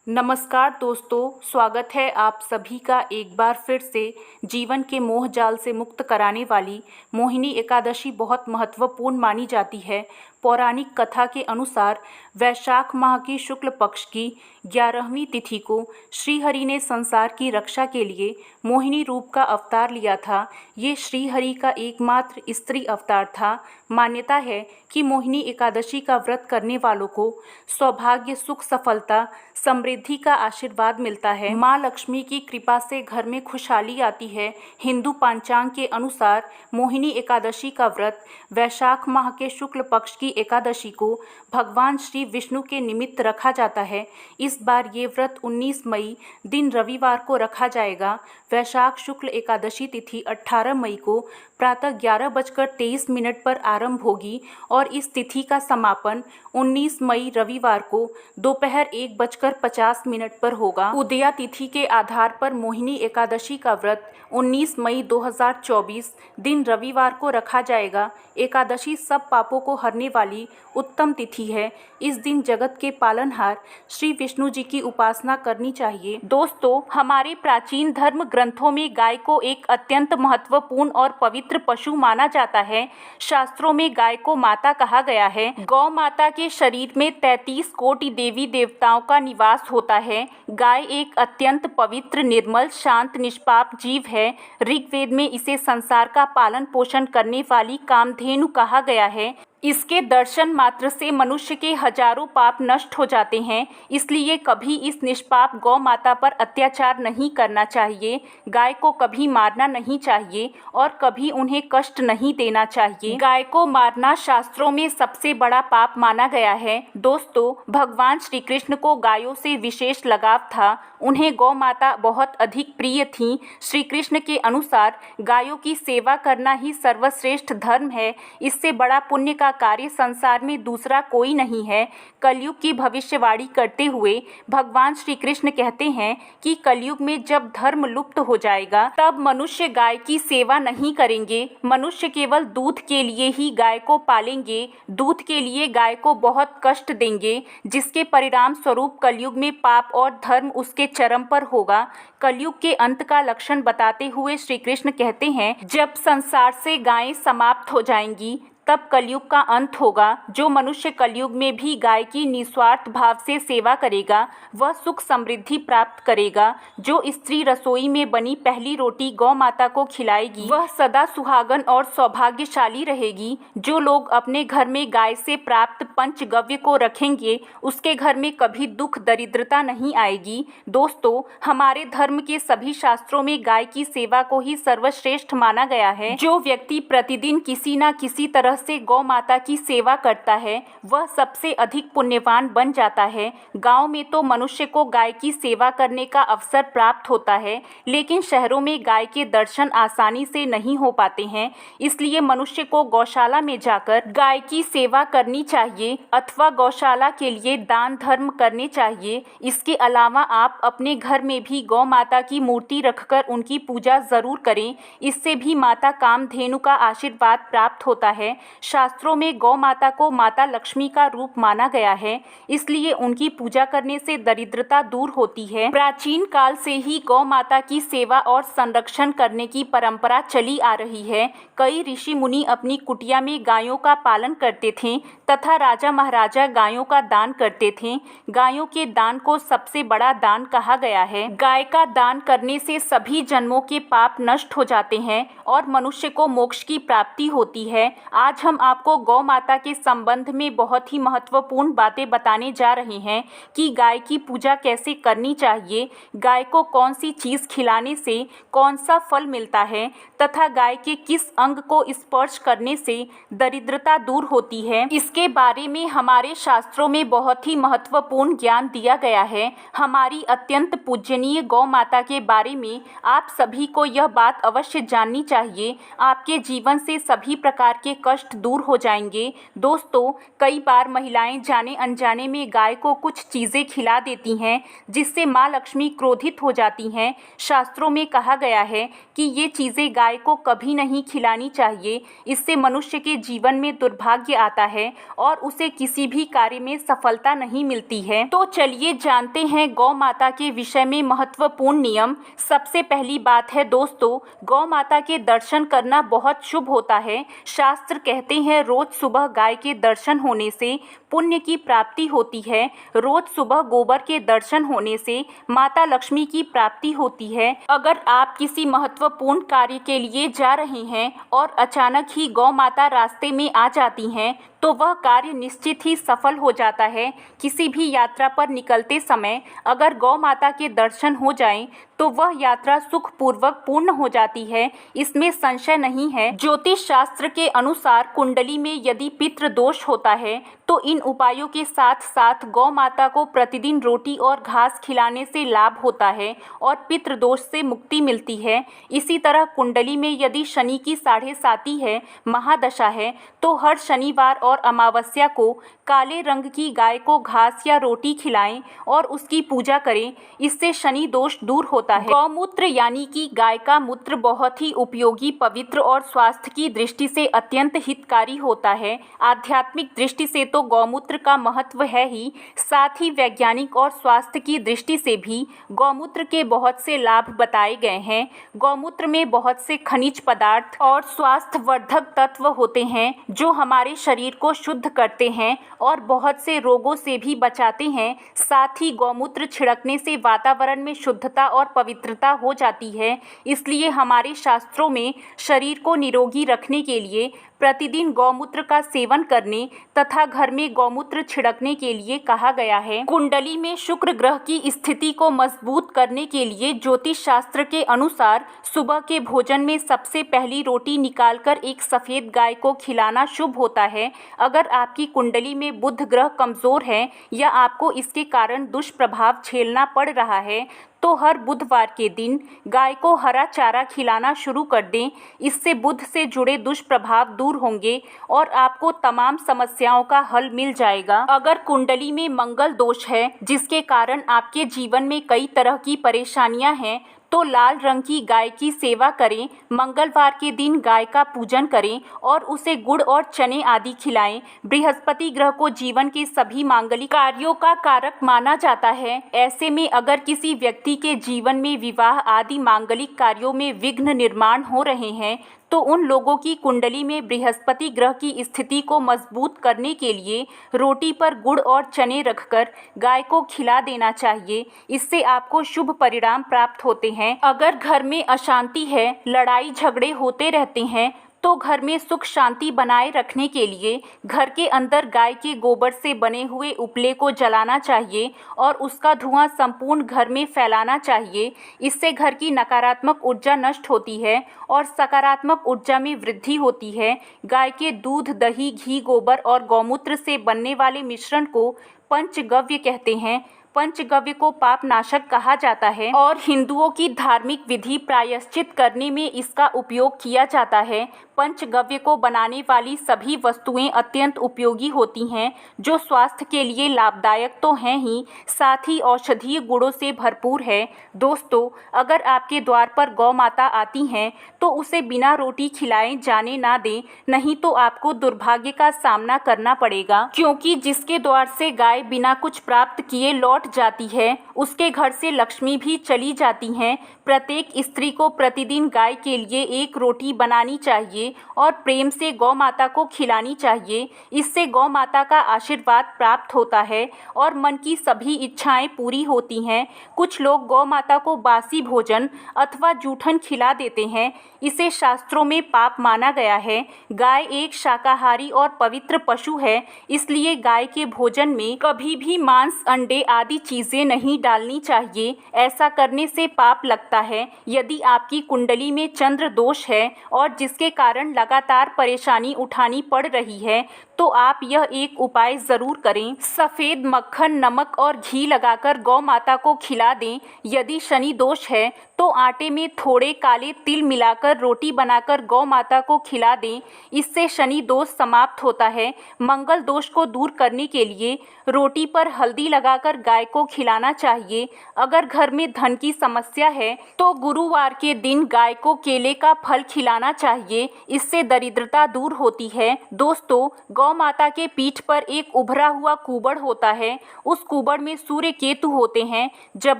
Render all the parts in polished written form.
नमस्कार दोस्तों, स्वागत है आप सभी का एक बार फिर से। जीवन के मोह जाल से मुक्त कराने वाली मोहिनी एकादशी बहुत महत्वपूर्ण मानी जाती है। पौराणिक कथा के अनुसार वैशाख माह की शुक्ल पक्ष की 11वीं तिथि को श्रीहरि ने संसार की रक्षा के लिए मोहिनी रूप का अवतार लिया था। ये श्रीहरि का एकमात्र स्त्री अवतार था। मान्यता है कि मोहिनी एकादशी का व्रत करने वालों को सौभाग्य, सुख, सफलता, समृद्धि का आशीर्वाद मिलता है। माँ लक्ष्मी की कृपा से घर में खुशहाली आती है। हिंदू पंचांग के अनुसार मोहिनी एकादशी का व्रत वैशाख माह के शुक्ल पक्ष की एकादशी को भगवान श्री विष्णु के निमित्त रखा जाता है। इस बार ये व्रत 19 मई दिन रविवार को रखा जाएगा। वैशाख शुक्ल एकादशी तिथि 18 मई को प्रातः 11:23 पर आरंभ होगी और इस तिथि का समापन 19 मई रविवार को दोपहर 1:50 पर होगा। उदया तिथि के आधार पर मोहिनी एकादशी का व्रत 19 मई 2024 दिन रविवार को रखा जाएगा। एकादशी सब पापों को हरने वाली उत्तम तिथि है। इस दिन जगत के पालनहार श्री विष्णु जी की उपासना करनी चाहिए। दोस्तों, हमारे प्राचीन धर्म ग्रंथों में गाय को एक अत्यंत महत्वपूर्ण और पवित्र पशु माना जाता है। शास्त्रों में गाय को माता कहा गया है। गौ माता के शरीर में 33 कोटि देवी देवताओं का निवास होता है। गाय एक अत्यंत पवित्र, निर्मल, शांत, निष्पाप जीव है। ऋग्वेद में इसे संसार का पालन पोषण करने वाली कामधेनु कहा गया है। इसके दर्शन मात्र से मनुष्य के हजारों पाप नष्ट हो जाते हैं। इसलिए कभी इस निष्पाप गौ माता पर अत्याचार नहीं करना चाहिए। गाय को कभी मारना नहीं चाहिए और कभी उन्हें कष्ट नहीं देना चाहिए। गाय को मारना शास्त्रों में सबसे बड़ा पाप माना गया है। दोस्तों, भगवान श्री कृष्ण को गायों से विशेष लगाव था। उन्हें गौ माता बहुत अधिक प्रिय थीं। श्री कृष्ण के अनुसार गायों की सेवा करना ही सर्वश्रेष्ठ धर्म है। इससे बड़ा पुण्य का कार्य संसार में दूसरा कोई नहीं है। कलयुग की भविष्यवाणी करते हुए भगवान श्री कृष्ण कहते हैं कि कलयुग में जब धर्म लुप्त हो जाएगा तब मनुष्य गाय की सेवा नहीं करेंगे। मनुष्य केवल दूध के लिए ही गाय को पालेंगे, दूध के लिए गाय को बहुत कष्ट देंगे, जिसके परिणाम स्वरूप कलयुग में पाप और धर्म उसके चरम पर होगा। कलयुग के अंत का लक्षण बताते हुए श्री कृष्ण कहते हैं, जब संसार से गायें समाप्त हो जाएंगी तब कलयुग का अंत होगा। जो मनुष्य कलयुग में भी गाय की निस्वार्थ भाव से सेवा करेगा वह सुख समृद्धि प्राप्त करेगा। जो स्त्री रसोई में बनी पहली रोटी गौ माता को खिलाएगी वह सदा सुहागन और सौभाग्यशाली रहेगी। जो लोग अपने घर में गाय से प्राप्त पंचगव्य को रखेंगे उसके घर में कभी दुख दरिद्रता नहीं आएगी। दोस्तों, हमारे धर्म के सभी शास्त्रों में गाय की सेवा को ही सर्वश्रेष्ठ माना गया है। जो व्यक्ति प्रतिदिन किसी न किसी तरह से गौ माता की सेवा करता है वह सबसे अधिक पुण्यवान बन जाता है। गांव में तो मनुष्य को गाय की सेवा करने का अवसर प्राप्त होता है, लेकिन शहरों में गाय के दर्शन आसानी से नहीं हो पाते हैं। इसलिए मनुष्य को गौशाला में जाकर गाय की सेवा करनी चाहिए अथवा गौशाला के लिए दान धर्म करने चाहिए। इसके अलावा आप अपने घर में भी गौ माता की मूर्ति रखकर उनकी पूजा जरूर करें। इससे भी माता कामधेनु का आशीर्वाद प्राप्त होता है। शास्त्रों में गौ माता को माता लक्ष्मी का रूप माना गया है, इसलिए उनकी पूजा करने से दरिद्रता दूर होती है। प्राचीन काल से ही गौ माता की सेवा और संरक्षण करने की परंपरा चली आ रही है। कई ऋषि मुनि अपनी कुटिया में गायों का पालन करते थे तथा राजा महाराजा गायों का दान करते थे। गायों के दान को सबसे बड़ा दान कहा गया है। गाय का दान करने से सभी जन्मों के पाप नष्ट हो जाते हैं और मनुष्य को मोक्ष की प्राप्ति होती है। आज हम आपको गौ माता के संबंध में बहुत ही महत्वपूर्ण बातें बताने जा रहे हैं कि गाय की पूजा कैसे करनी चाहिए, गाय को कौन सी चीज़ खिलाने से कौन सा फल मिलता है तथा गाय के किस अंग को स्पर्श करने से दरिद्रता दूर होती है। इसके बारे में हमारे शास्त्रों में बहुत ही महत्वपूर्ण ज्ञान दिया गया है। हमारी अत्यंत पूजनीय गौ माता के बारे में आप सभी को यह बात अवश्य जाननी चाहिए। आपके जीवन से सभी प्रकार के कष्ट दूर हो जाएंगे। दोस्तों, कई बार महिलाएं जाने अनजाने में गाय को कुछ चीज़ें खिला देती हैं जिससे माँ लक्ष्मी क्रोधित हो जाती हैं। शास्त्रों में कहा गया है कि ये चीज़ें गाय गाय को कभी नहीं खिलानी चाहिए। इससे मनुष्य के जीवन में दुर्भाग्य आता है और उसे किसी भी कार्य में सफलता नहीं मिलती है। तो चलिए जानते हैं गौ माता के विषय में महत्वपूर्ण नियम। सबसे पहली बात है दोस्तों, गौ माता के दर्शन करना बहुत शुभ होता है। शास्त्र कहते हैं रोज सुबह गाय के दर्शन होने से पुण्य की प्राप्ति होती है। रोज सुबह गोबर के दर्शन होने से माता लक्ष्मी की प्राप्ति होती है। अगर आप किसी महत्वपूर्ण कार्य के लिए जा रहे हैं और अचानक ही गौ माता रास्ते में आ जाती हैं तो वह कार्य निश्चित ही सफल हो जाता है। किसी भी यात्रा पर निकलते समय अगर गौ माता के दर्शन हो जाएं तो वह यात्रा सुखपूर्वक पूर्ण हो जाती है, इसमें संशय नहीं है। ज्योतिष शास्त्र के अनुसार कुंडली में यदि पितृ दोष होता है तो इन उपायों के साथ साथ गौ माता को प्रतिदिन रोटी और घास खिलाने से लाभ होता है और पितृ दोष से मुक्ति मिलती है। इसी तरह कुंडली में यदि शनि की 7.5 है, महादशा है, तो हर शनिवार और अमावस्या को काले रंग की गाय को घास या रोटी खिलाएं और उसकी पूजा करें। इससे शनि दोष दूर होता है। गौमूत्र यानी कि गाय का मूत्र बहुत ही उपयोगी, पवित्र और स्वास्थ्य की दृष्टि से अत्यंत हितकारी होता है। आध्यात्मिक दृष्टि से तो गौमूत्र का महत्व है ही, साथ ही वैज्ञानिक और स्वास्थ्य की दृष्टि से भी गौमूत्र के बहुत से लाभ बताए गए हैं। गौमूत्र में बहुत से खनिज पदार्थ और स्वास्थ्यवर्धक तत्व होते हैं जो हमारे शरीर को शुद्ध करते हैं और बहुत से रोगों से भी बचाते हैं। साथ ही गौमूत्र छिड़कने से वातावरण में शुद्धता और पवित्रता हो जाती है। इसलिए हमारे शास्त्रों में शरीर को निरोगी रखने के लिए प्रतिदिन गौमूत्र का सेवन करने तथा घर में गौमूत्र छिड़कने के लिए कहा गया है। कुंडली में शुक्र ग्रह की स्थिति को मजबूत करने के लिए ज्योतिष शास्त्र के अनुसार सुबह के भोजन में सबसे पहली रोटी निकालकर एक सफ़ेद गाय को खिलाना शुभ होता है। अगर आपकी कुंडली में बुध ग्रह कमज़ोर है या आपको इसके कारण दुष्प्रभाव झेलना पड़ रहा है तो हर बुधवार के दिन गाय को हरा चारा खिलाना शुरू कर दें। इससे बुध से जुड़े दुष्प्रभाव दूर होंगे और आपको तमाम समस्याओं का हल मिल जाएगा। अगर कुंडली में मंगल दोष है जिसके कारण आपके जीवन में कई तरह की परेशानियां हैं तो लाल रंग की गाय की सेवा करें। मंगलवार के दिन गाय का पूजन करें और उसे गुड़ और चने आदि खिलाएं। बृहस्पति ग्रह को जीवन के सभी मांगलिक कार्यों का कारक माना जाता है। ऐसे में अगर किसी व्यक्ति के जीवन में विवाह आदि मांगलिक कार्यों में विघ्न निर्माण हो रहे हैं तो उन लोगों की कुंडली में बृहस्पति ग्रह की स्थिति को मजबूत करने के लिए रोटी पर गुड़ और चने रखकर गाय को खिला देना चाहिए। इससे आपको शुभ परिणाम प्राप्त होते हैं। अगर घर में अशांति है, लड़ाई झगड़े होते रहते हैं तो घर में सुख शांति बनाए रखने के लिए घर के अंदर गाय के गोबर से बने हुए उपले को जलाना चाहिए और उसका धुआं संपूर्ण घर में फैलाना चाहिए। इससे घर की नकारात्मक ऊर्जा नष्ट होती है और सकारात्मक ऊर्जा में वृद्धि होती है। गाय के दूध, दही, घी, गोबर और गौमूत्र से बनने वाले मिश्रण को पंचगव्य कहते हैं। पंचगव्य को पाप नाशक कहा जाता है और हिंदुओं की धार्मिक विधि प्रायश्चित करने में इसका उपयोग किया जाता है। पंचगव्य को बनाने वाली सभी वस्तुएं अत्यंत उपयोगी होती हैं जो स्वास्थ्य के लिए लाभदायक तो हैं ही, साथ ही औषधीय गुणों से भरपूर है। दोस्तों, अगर आपके द्वार पर गौ माता आती हैं तो उसे बिना रोटी खिलाए जाने ना दें, नहीं तो आपको दुर्भाग्य का सामना करना पड़ेगा। क्योंकि जिसके द्वार से गाय बिना कुछ प्राप्त किए लौट जाती है उसके घर से लक्ष्मी भी चली जाती हैं। प्रत्येक स्त्री को प्रतिदिन गाय के लिए एक रोटी बनानी चाहिए और प्रेम से गौ माता को खिलानी चाहिए। इससे गौ माता का आशीर्वाद प्राप्त होता है और मन की सभी इच्छाएं पूरी होती हैं। कुछ लोग गौ माता को बासी भोजन अथवा जूठन खिला देते हैं। इसे शास्त्रों में पाप माना गया है। गाय एक शाकाहारी और पवित्र पशु है, इसलिए गाय के भोजन में कभी भी मांस, अंडे आदि चीज़ें नहीं डालनी चाहिए। ऐसा करने से पाप लगता है। यदि आपकी कुंडली में चंद्र दोष है और जिसके कारण लगातार परेशानी उठानी पड़ रही है तो आप यह एक उपाय ज़रूर करें। सफ़ेद मक्खन, नमक और घी लगाकर गौ माता को खिला दें। यदि शनि दोष है तो आटे में थोड़े काले तिल मिलाकर रोटी बनाकर गौ माता को खिला दें। इससे शनि दोष समाप्त होता है। मंगल दोष को दूर करने के लिए रोटी पर हल्दी लगाकर गाय को खिलाना चाहिए। अगर घर में धन की समस्या है तो गुरुवार के दिन गाय को केले का फल खिलाना चाहिए। इससे दरिद्रता दूर होती है। दोस्तों, गौ माता के पीठ पर एक उभरा हुआ कुबड़ होता है। उस कुबड़ में सूर्य केतु होते हैं। जब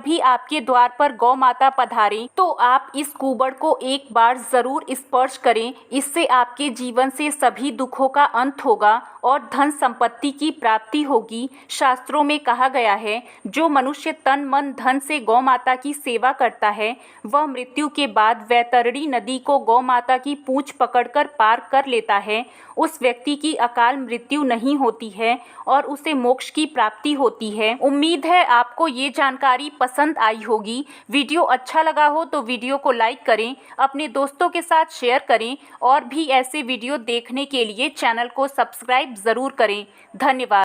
भी आपके द्वार पर गौ माता पधारें तो आप इस कुबड़ को एक बार जरूर स्पर्श करें। इससे आपके जीवन से सभी दुखों का अंत होगा और धन संपत्ति की प्राप्ति होगी। शास्त्रों में कहा गया है, जो मनुष्य तन मन धन से गौ माता की सेवा करता है वह मृत्यु के बाद वैतरणी नदी को गौ माता की पूंछ पकड़कर पार कर लेता है। उस व्यक्ति की अकाल मृत्यु नहीं होती है और उसे मोक्ष की प्राप्ति होती है। उम्मीद है आपको ये जानकारी पसंद आई होगी। वीडियो अच्छा लगा हो तो वीडियो को लाइक करें, अपने दोस्तों के साथ शेयर करें और भी ऐसे वीडियो देखने के लिए चैनल को सब्सक्राइब ज़रूर करें। धन्यवाद।